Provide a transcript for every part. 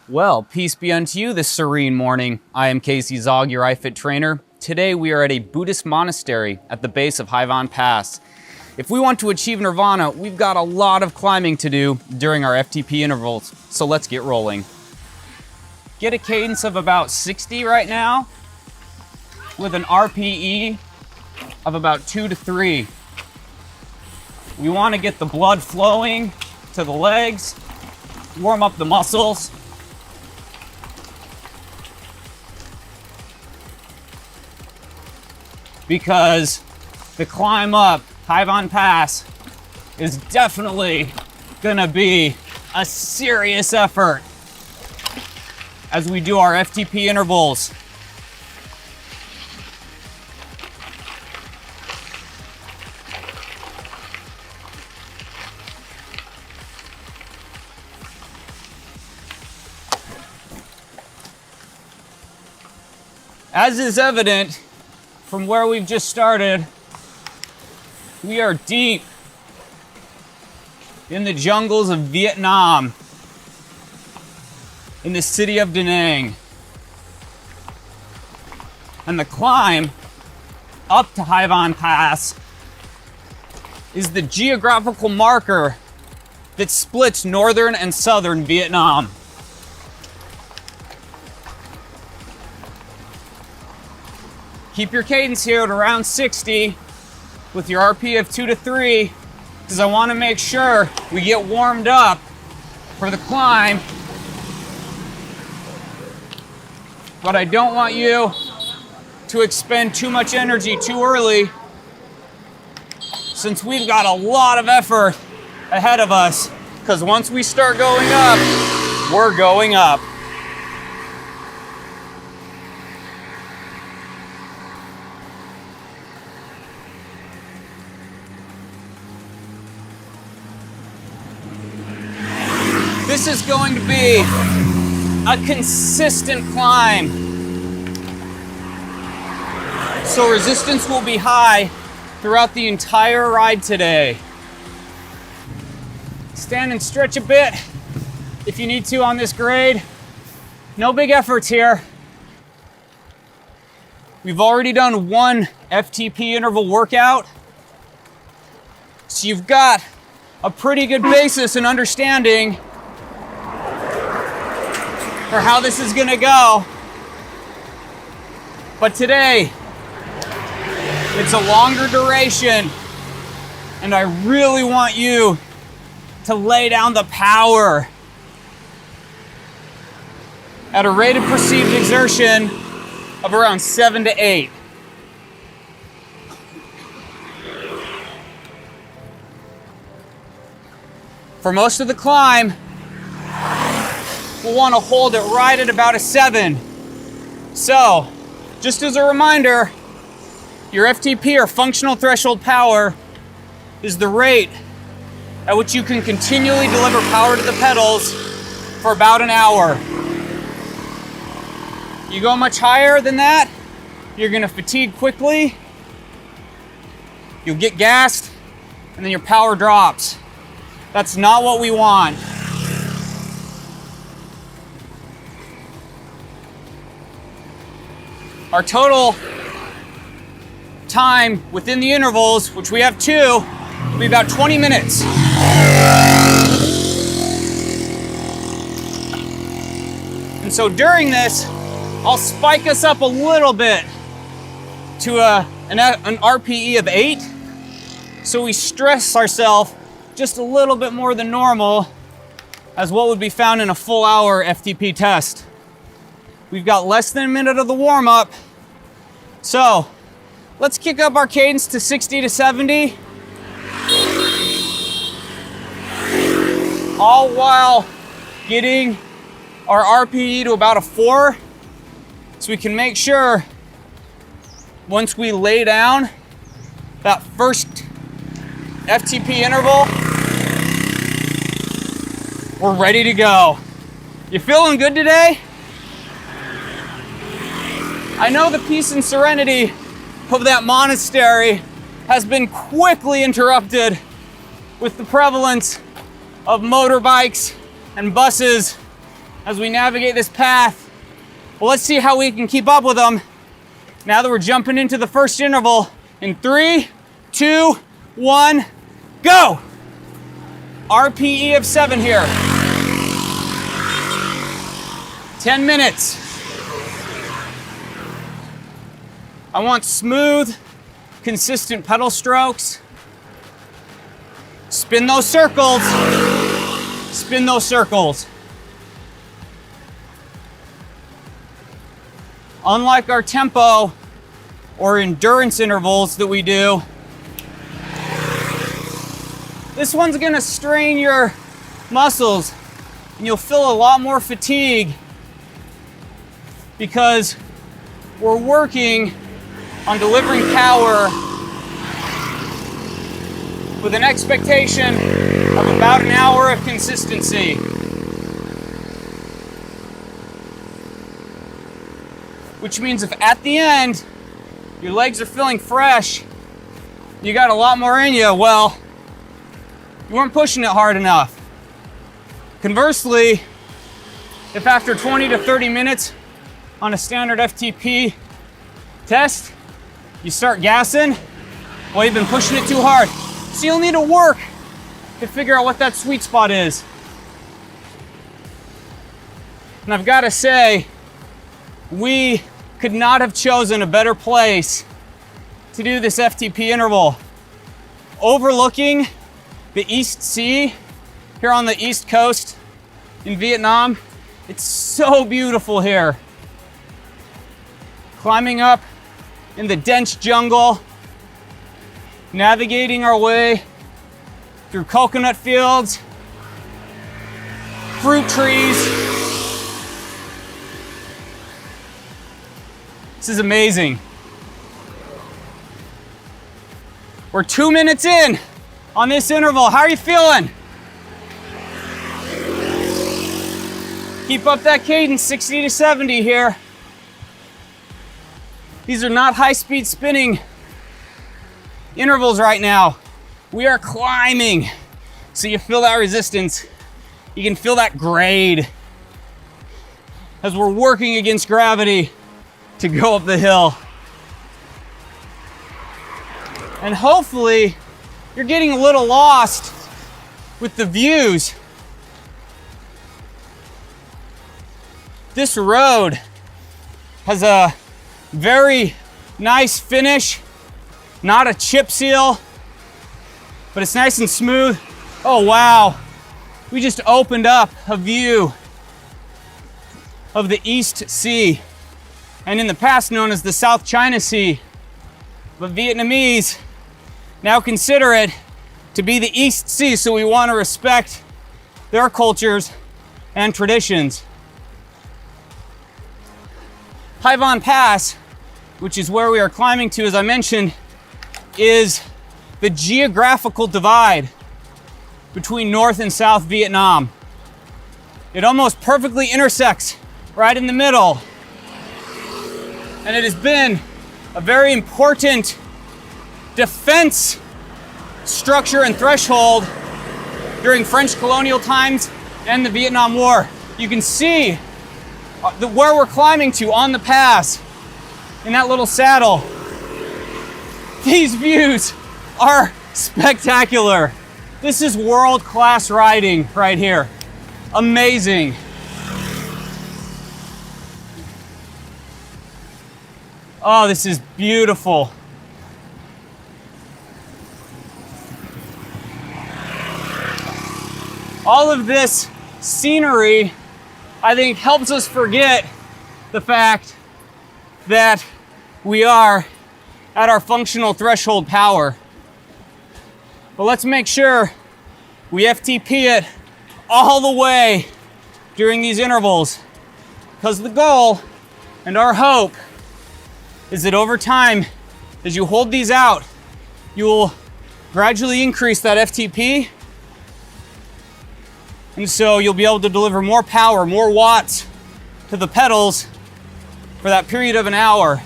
Well, peace be unto you this serene morning. I am Casey Zaugg, your iFit trainer. Today we are at a Buddhist monastery at the base of Haivan Pass. If we want to achieve nirvana, we've got a lot of climbing to do during our FTP intervals, so let's get rolling. Get a cadence of about 60 right now, with an RPE of about 2 to 3. We want to get the blood flowing to the legs, warm up the muscles. Because the climb up Haivan Pass is definitely gonna be a serious effort as we do our FTP intervals. As is evident from where we've just started, we are deep in the jungles of Vietnam, in the city of Da Nang. And the climb up to Haivan Pass is the geographical marker that splits northern and southern Vietnam. Keep your cadence here at around 60 with your RP of 2 to 3, because I want to make sure we get warmed up for the climb. But I don't want you to expend too much energy too early, since we've got a lot of effort ahead of us, because once we start going up, we're going up. This is going to be a consistent climb. So resistance will be high throughout the entire ride today. Stand and stretch a bit if you need to on this grade. No big efforts here. We've already done one FTP interval workout, so you've got a pretty good basis and understanding for how this is gonna go. But today, it's a longer duration, and I really want you to lay down the power at a rate of perceived exertion of around 7 to 8. For most of the climb, we'll want to hold it right at about a 7. So, just as a reminder, your FTP, or functional threshold power, is the rate at which you can continually deliver power to the pedals for about an hour. You go much higher than that, you're going to fatigue quickly, you'll get gassed, and then your power drops. That's not what we want. Our total time within the intervals, which we have 2, will be about 20 minutes. And so during this, I'll spike us up a little bit to an RPE of 8, so we stress ourselves just a little bit more than normal, as what would be found in a full hour FTP test. We've got less than a minute of the warm-up, so let's kick up our cadence to 60 to 70, all while getting our RPE to about a 4, so we can make sure once we lay down that first FTP interval, we're ready to go. You feeling good today? I know the peace and serenity of that monastery has been quickly interrupted with the prevalence of motorbikes and buses as we navigate this path. Well, let's see how we can keep up with them now that we're jumping into the first interval in 3, 2, 1, go! RPE of 7 here. 10 minutes. I want smooth, consistent pedal strokes. Spin those circles. Spin those circles. Unlike our tempo or endurance intervals that we do, this one's gonna strain your muscles and you'll feel a lot more fatigue because we're working on delivering power with an expectation of about an hour of consistency. Which means if at the end your legs are feeling fresh, you got a lot more in you, well, you weren't pushing it hard enough. Conversely, if after 20 to 30 minutes on a standard FTP test, you start gassing, well, you've been pushing it too hard. So you'll need to work to figure out what that sweet spot is. And I've got to say, we could not have chosen a better place to do this FTP interval. Overlooking the East Sea here on the East Coast in Vietnam. It's so beautiful here. Climbing up in the dense jungle, navigating our way through coconut fields, fruit trees. This is amazing. We're 2 minutes in on this interval. How are you feeling? Keep up that cadence, 60 to 70 here. These are not high-speed spinning intervals right now. We are climbing. So you feel that resistance. You can feel that grade as we're working against gravity to go up the hill. And hopefully you're getting a little lost with the views. This road has a very nice finish, not a chip seal, but it's nice and smooth. Oh wow, we just opened up a view of the East Sea, and in the past known as the South China Sea, but Vietnamese now consider it to be the East Sea, so we want to respect their cultures and traditions. Hai Van Pass, which is where we are climbing to, as I mentioned, is the geographical divide between North and South Vietnam. It almost perfectly intersects right in the middle. And it has been a very important defense structure and threshold during French colonial times and the Vietnam War. You can see where we're climbing to on the pass in that little saddle. These views are spectacular. This is world-class riding right here. Amazing. Oh, this is beautiful. All of this scenery, I think, helps us forget the fact that we are at our functional threshold power. But let's make sure we FTP it all the way during these intervals, because the goal and our hope is that over time, as you hold these out, you will gradually increase that FTP. And so you'll be able to deliver more power, more watts to the pedals for that period of an hour.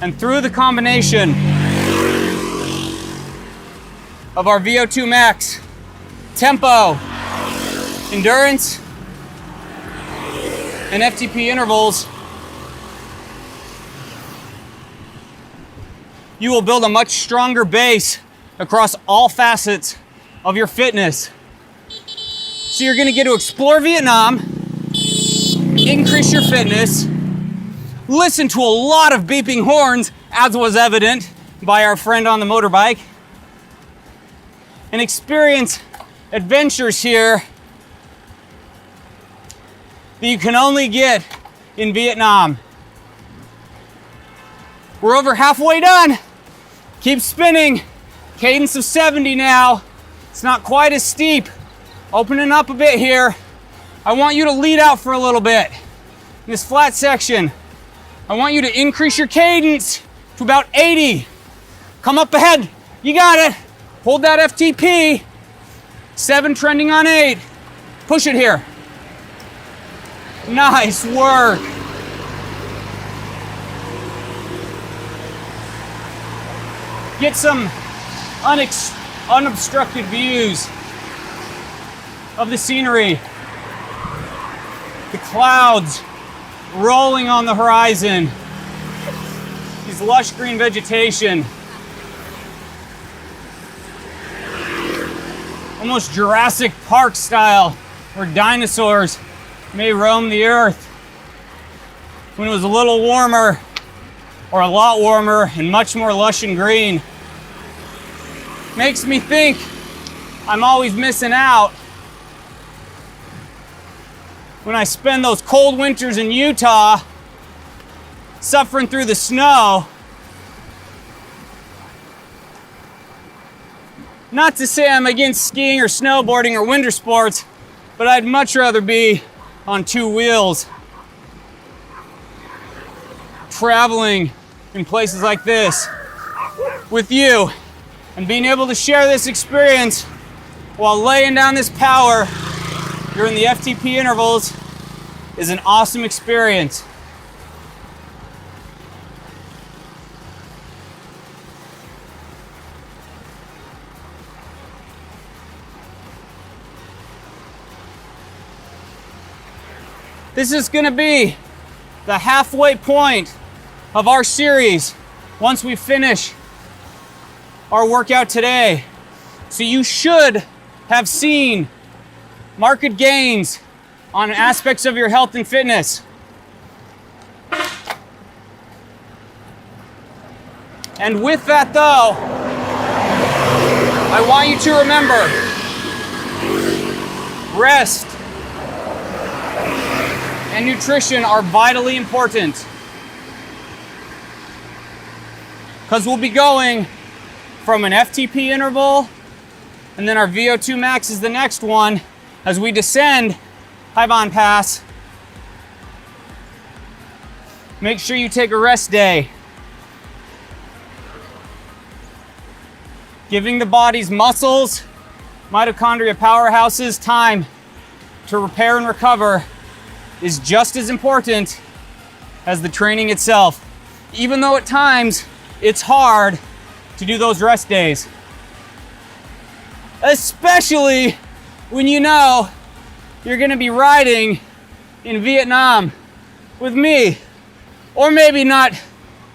And through the combination of our VO2 max, tempo, endurance, and FTP intervals, you will build a much stronger base across all facets of your fitness. So you're gonna get to explore Vietnam, increase your fitness, listen to a lot of beeping horns, as was evident by our friend on the motorbike, and experience adventures here that you can only get in Vietnam. We're over halfway done. Keep spinning. Cadence of 70 now. It's not quite as steep. Opening up a bit here. I want you to lead out for a little bit. In this flat section, I want you to increase your cadence to about 80. Come up ahead. You got it. Hold that FTP. 7 trending on 8. Push it here. Nice work. Get some unobstructed views of the scenery. The clouds rolling on the horizon. These lush green vegetation. Almost Jurassic Park style, where dinosaurs may roam the earth. When it was a little warmer, or a lot warmer, and much more lush and green. Makes me think I'm always missing out when I spend those cold winters in Utah suffering through the snow. Not to say I'm against skiing or snowboarding or winter sports, but I'd much rather be on 2 wheels, traveling in places like this with you, and being able to share this experience while laying down this power during the FTP intervals is an awesome experience. This is going to be the halfway point of our series once we finish our workout today. So you should have seen marked gains on aspects of your health and fitness. And with that though, I want you to remember, rest and nutrition are vitally important, because we'll be going from an FTP interval, and then our VO2 max is the next one as we descend Hai Pass. Make sure you take a rest day. Giving the body's muscles, mitochondria powerhouses time to repair and recover is just as important as the training itself, even though at times it's hard to do those rest days. Especially when you know you're gonna be riding in Vietnam with me. Or maybe not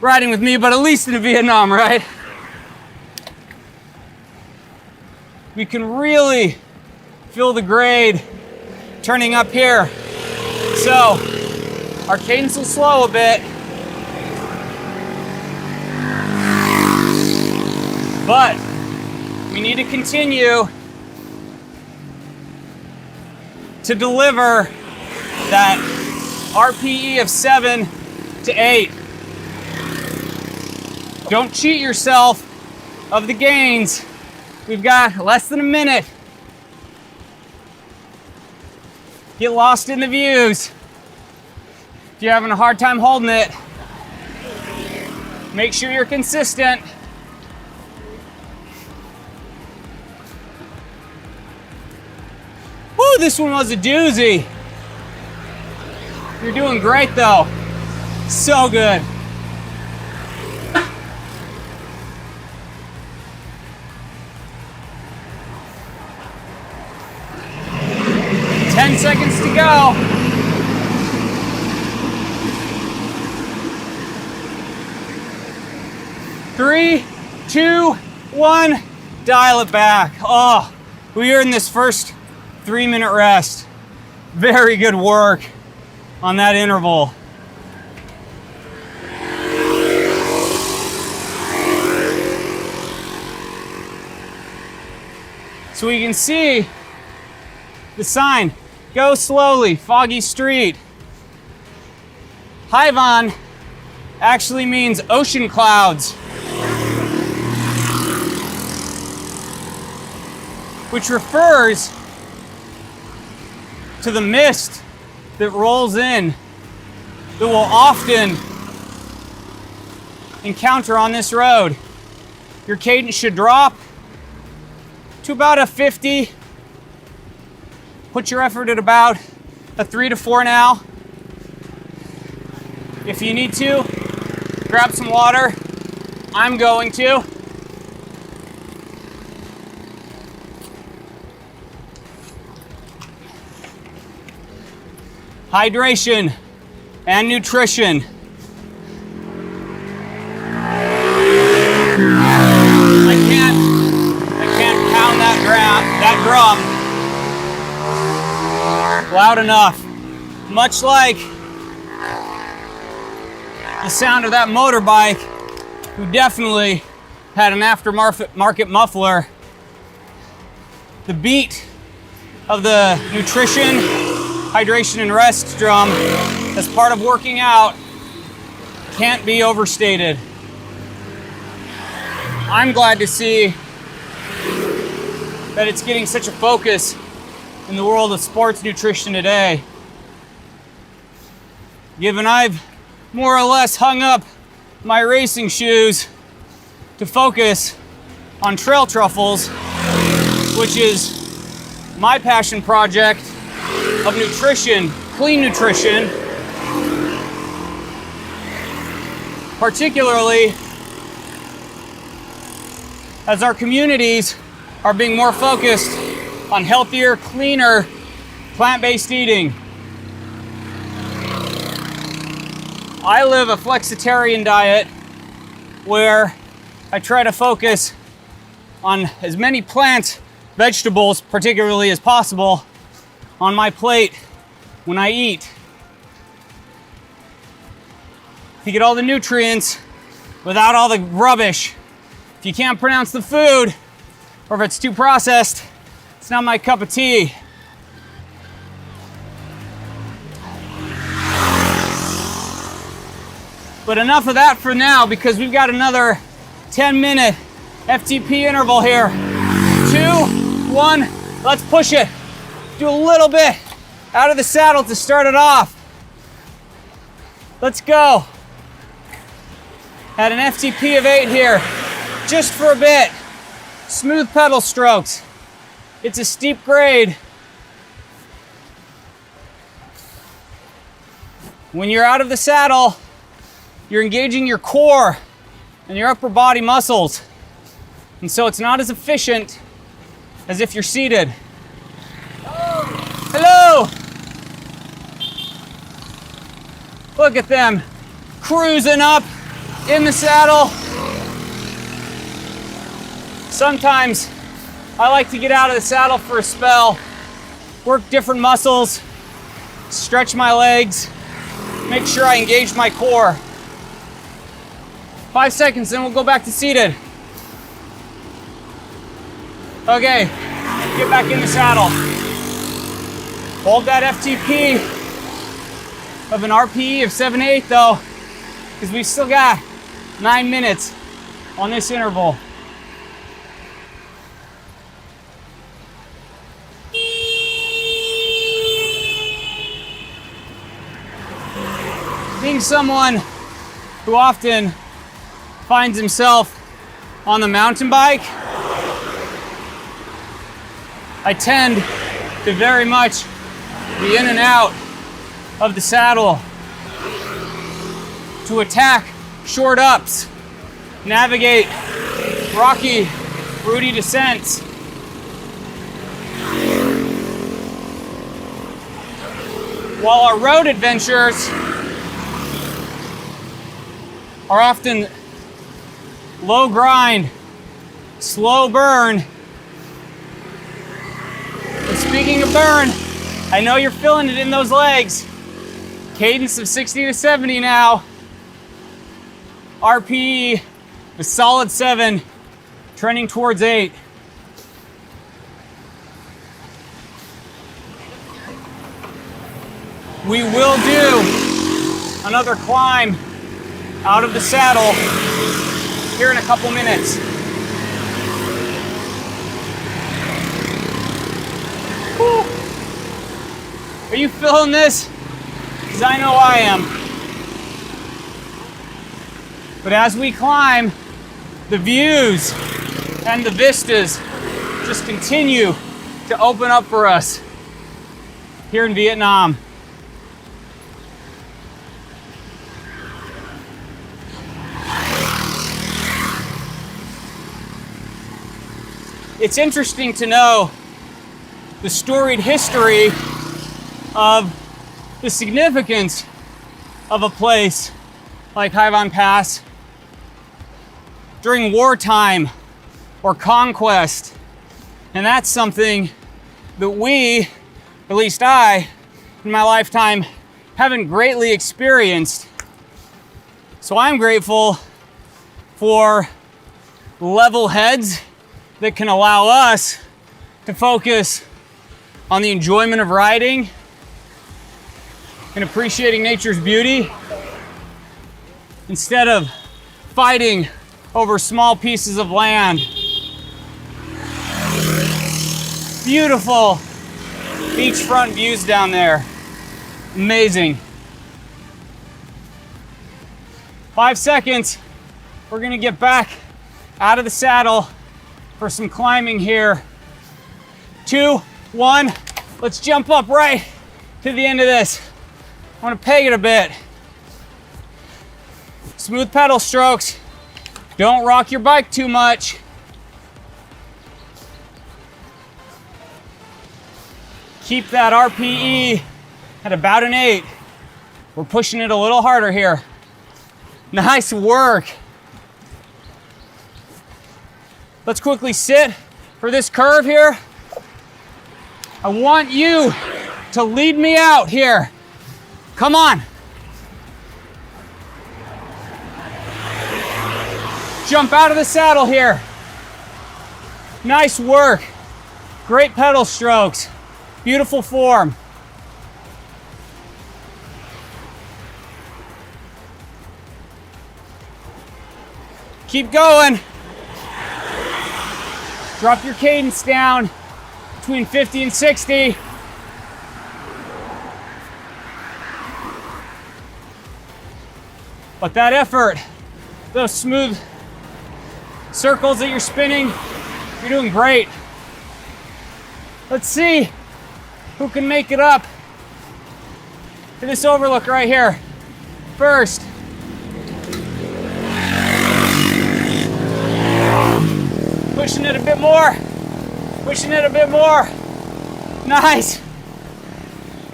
riding with me, but at least in Vietnam, right? We can really feel the grade turning up here. So, our cadence will slow a bit, but we need to continue to deliver that RPE of 7 to 8. Don't cheat yourself of the gains. We've got less than a minute. Get lost in the views. If you're having a hard time holding it, make sure you're consistent. Woo, this one was a doozy. You're doing great though. So good. Ten seconds to go. 2, 1, dial it back. Oh, we are in this first 3-minute rest. Very good work on that interval. So we can see the sign, go slowly, foggy street. Haivan actually means ocean clouds, which refers to the mist that rolls in that we'll often encounter on this road. Your cadence should drop to about a 50. Put your effort at about a 3 to 4 now. If you need to, grab some water. I'm going to. Hydration and nutrition. I can't pound that drum loud enough. Much like the sound of that motorbike, who definitely had an aftermarket muffler. The beat of the nutrition, hydration, and rest drum as part of working out can't be overstated. I'm glad to see that it's getting such a focus in the world of sports nutrition today. Given I've more or less hung up my racing shoes to focus on trail truffles, which is my passion project of nutrition, clean nutrition, particularly as our communities are being more focused on healthier, cleaner, plant-based eating. I live a flexitarian diet where I try to focus on as many plants, vegetables particularly as possible on my plate when I eat. To get all the nutrients without all the rubbish. If you can't pronounce the food, or if it's too processed, it's not my cup of tea. But enough of that for now, because we've got another 10-minute FTP interval here. 2, 1, let's push it. Do a little bit out of the saddle to start it off. Let's go. At an FTP of 8 here, just for a bit. Smooth pedal strokes. It's a steep grade. When you're out of the saddle, you're engaging your core and your upper body muscles. And so it's not as efficient as if you're seated. Hello! Look at them cruising up in the saddle. Sometimes I like to get out of the saddle for a spell, work different muscles, stretch my legs, make sure I engage my core. 5 seconds, then we'll go back to seated. Okay, get back in the saddle. Hold that FTP of an RPE of 7-8 though, because we've still got 9 minutes on this interval. Being someone who often finds himself on the mountain bike, I tend to very much be in and out of the saddle to attack short ups, navigate rocky, fruity descents. While our road adventures are often low grind, slow burn. But speaking of burn, I know you're feeling it in those legs. Cadence of 60 to 70 now. RPE, a solid 7, trending towards 8. We will do another climb out of the saddle here in a couple minutes. Whew. Are you feeling this? Because I know I am. But as we climb, the views and the vistas just continue to open up for us here in Vietnam. It's interesting to know the storied history of the significance of a place like Hai Van Pass during wartime or conquest. And that's something that we, at least I, in my lifetime, haven't greatly experienced. So I'm grateful for level heads that can allow us to focus on the enjoyment of riding and appreciating nature's beauty instead of fighting over small pieces of land. Beautiful beachfront views down there. Amazing. 5 seconds. We're gonna get back out of the saddle for some climbing here. 2, 1, let's jump up right to the end of this. I want to peg it a bit. Smooth pedal strokes. Don't rock your bike too much. Keep that RPE at about an 8. We're pushing it a little harder here. Nice work. Let's quickly sit for this curve here. I want you to lead me out here. Come on. Jump out of the saddle here. Nice work. Great pedal strokes. Beautiful form. Keep going. Drop your cadence down between 50 and 60. But that effort, those smooth circles that you're spinning, you're doing great. Let's see who can make it up to this overlook right here. First. Pushing it a bit more. Pushing it a bit more. Nice.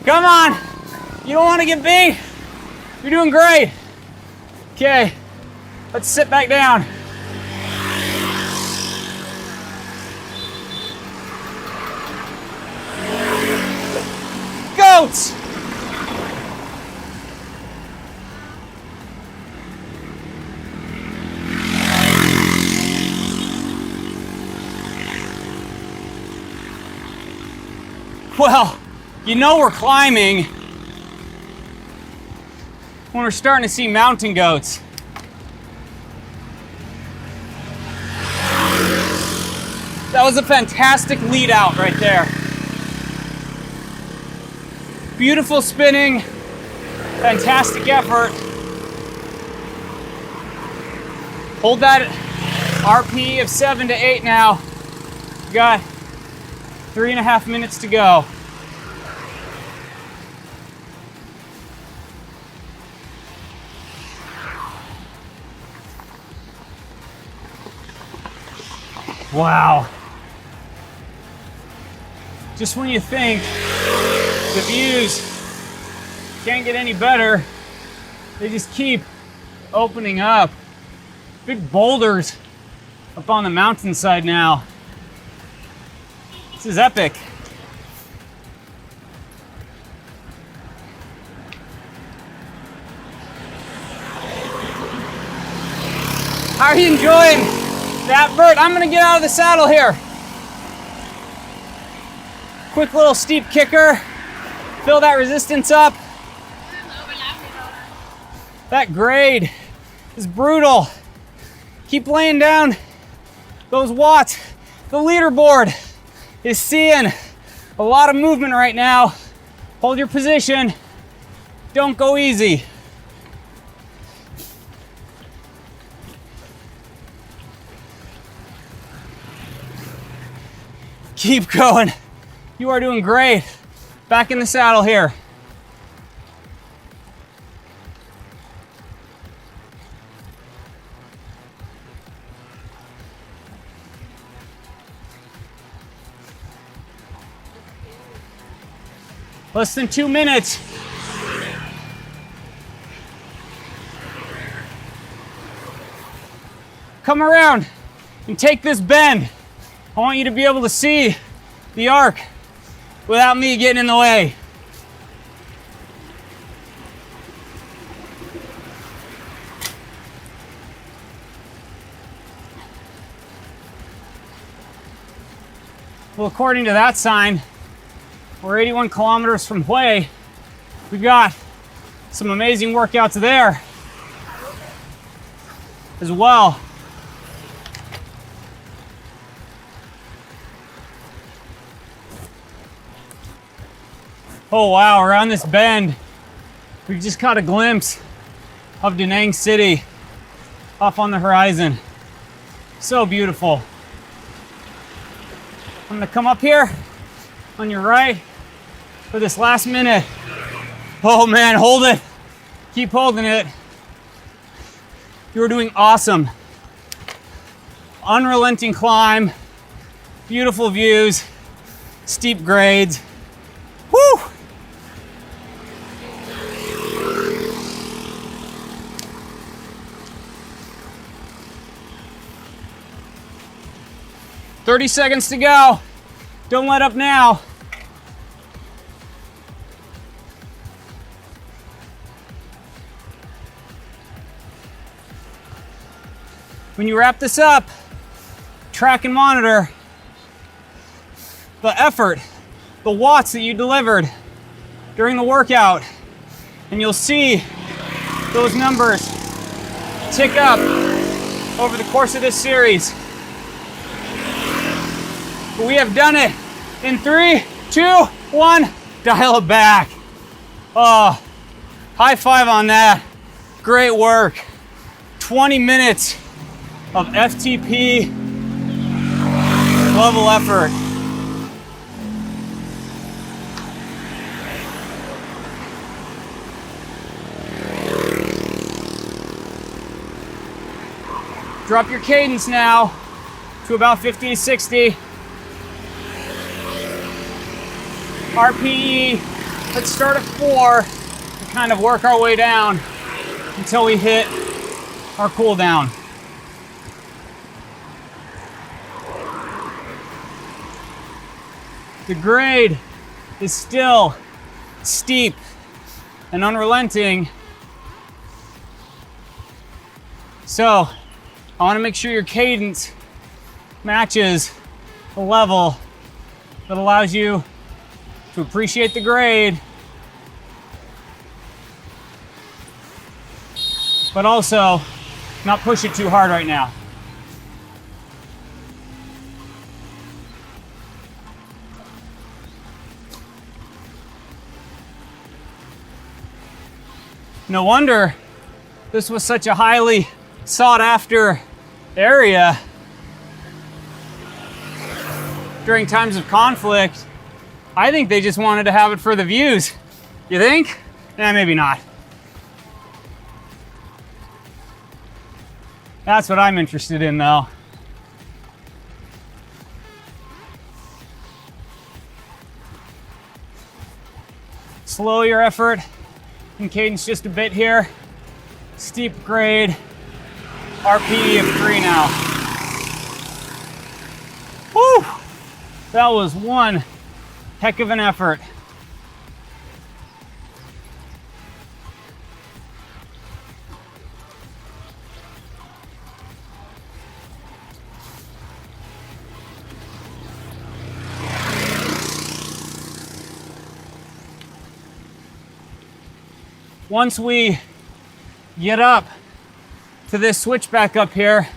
Come on. You don't want to get beat. You're doing great. Okay. Let's sit back down. Goats. Well, you know we're climbing when we're starting to see mountain goats. That was a fantastic lead out right there. Beautiful spinning, fantastic effort. Hold that RPE of 7 to 8 now. You got 3.5 minutes to go. Wow. Just when you think the views can't get any better, they just keep opening up. Big boulders up on the mountainside now. This is epic. How are you enjoying that, Bert? I'm gonna get out of the saddle here. Quick little steep kicker. Fill that resistance up. That grade is brutal. Keep laying down those watts. The leaderboard is seeing a lot of movement right now. Hold your position. Don't go easy. Keep going. You are doing great. Back in the saddle here. Less than 2 minutes. Come around and take this bend. I want you to be able to see the arc without me getting in the way. Well, according to that sign, we're 81 kilometers from Hue. We've got some amazing workouts there as well. Oh wow, around this bend, we just caught a glimpse of Da Nang City off on the horizon. So beautiful. I'm gonna come up here on your right for this last minute. Oh man, hold it. Keep holding it. You're doing awesome. Unrelenting climb, beautiful views, steep grades. Woo! "30 seconds to go. Don't let up now." When you wrap this up, track and monitor the effort, the watts that you delivered during the workout, and you'll see those numbers tick up over the course of this series. But we have done it in 3, 2, 1, dial it back. Oh, high five on that. Great work. 20 minutes of FTP level effort. Drop your cadence now to about 50 to 60. RPE, let's start at 4 and kind of work our way down until we hit our cool down. The grade is still steep and unrelenting. So I want to make sure your cadence matches the level that allows you to appreciate the grade, but also not push it too hard right now. No wonder this was such a highly sought after area during times of conflict. I think they just wanted to have it for the views. You think? Eh, maybe not. That's what I'm interested in though. Slow your effort and cadence just a bit here. Steep grade, RPE of 3 now. That was one heck of an effort. Once we get up to this switchback up here,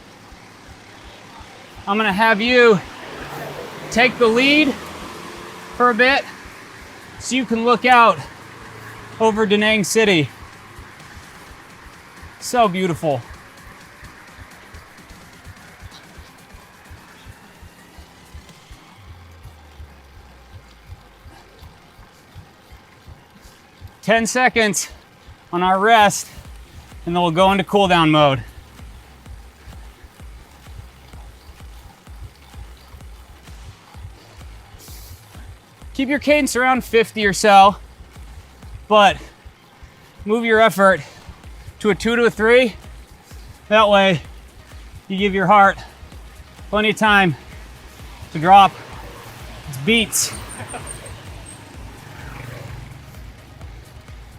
I'm gonna have you take the lead for a bit so you can look out over Da Nang City. So beautiful. "10 seconds on our rest, and then we'll go into cool down mode." Keep your cadence around 50 or so, but move your effort to a 2 to a 3. That way, you give your heart plenty of time to drop its beats.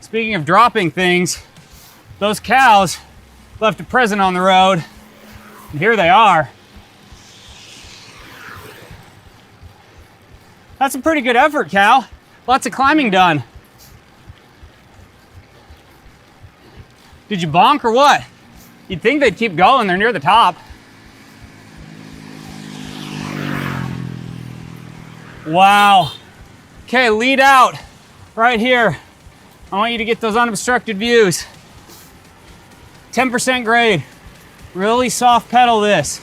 Speaking of dropping things, those cows left a present on the road, and here they are. That's a pretty good effort, cow. Lots of climbing done. Did you bonk or what? You'd think they'd keep going, they're near the top. Wow. Okay, lead out right here. I want you to get those unobstructed views. 10% grade. Really soft pedal this.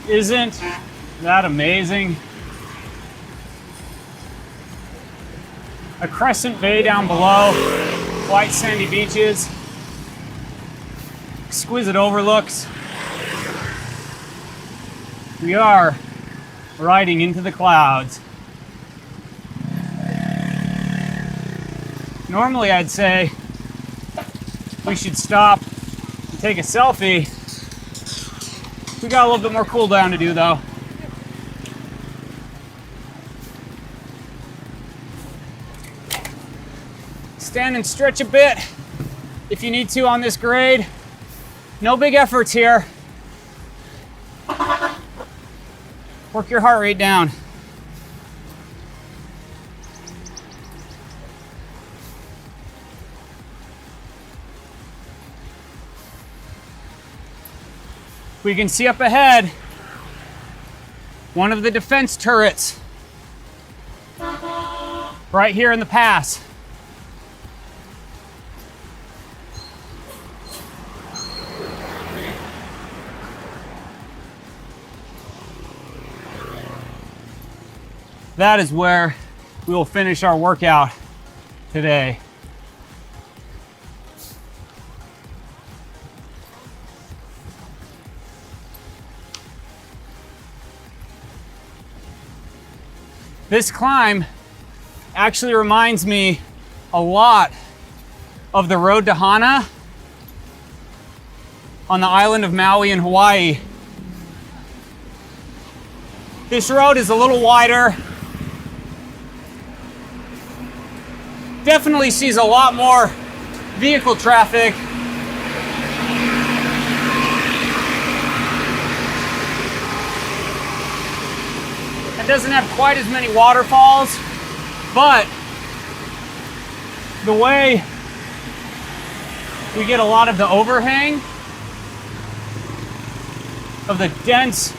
Isn't that amazing? A crescent bay down below, white sandy beaches, exquisite overlooks. We are riding into the clouds. Normally I'd say we should stop and take a selfie. We got a little bit more cool down to do though. Stand and stretch a bit if you need to on this grade. No big efforts here. Work your heart rate down. We can see up ahead one of the defense turrets right here in the pass. That is where we will finish our workout today. This climb actually reminds me a lot of the road to Hana on the island of Maui in Hawaii. This road is a little wider. Definitely sees a lot more vehicle traffic. It doesn't have quite as many waterfalls, but the way we get a lot of the overhang of the dense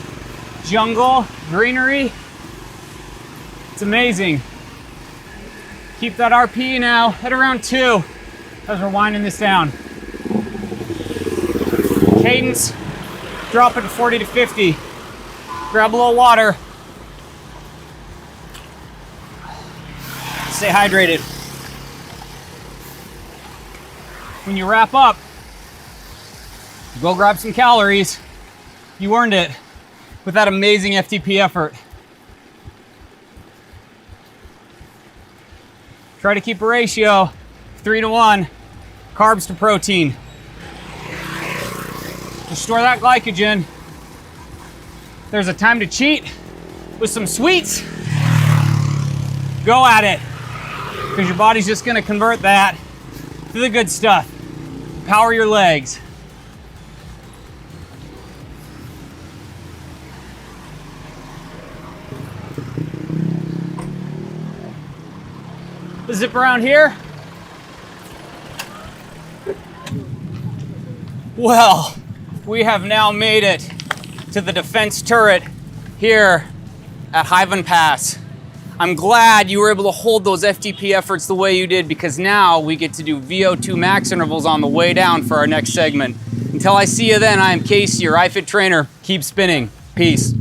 jungle greenery, it's amazing. Keep that RP now at around 2 as we're winding this down. Cadence, drop it to 40 to 50. Grab a little water. Stay hydrated. when you wrap up, go grab some calories. You earned it with that amazing FTP effort. Try to keep a ratio 3-to-1, carbs to protein. To store that glycogen. There's a time to cheat with some sweets. Go at it, because your body's just gonna convert that to the good stuff. Power your legs. Zip around here. Well, we have now made it to the defense turret here at Hivan Pass. I'm glad you were able to hold those FTP efforts the way you did, because now we get to do VO2 max intervals on the way down for our next segment. Until I see you then, I am Casey, your iFit trainer. Keep spinning. Peace.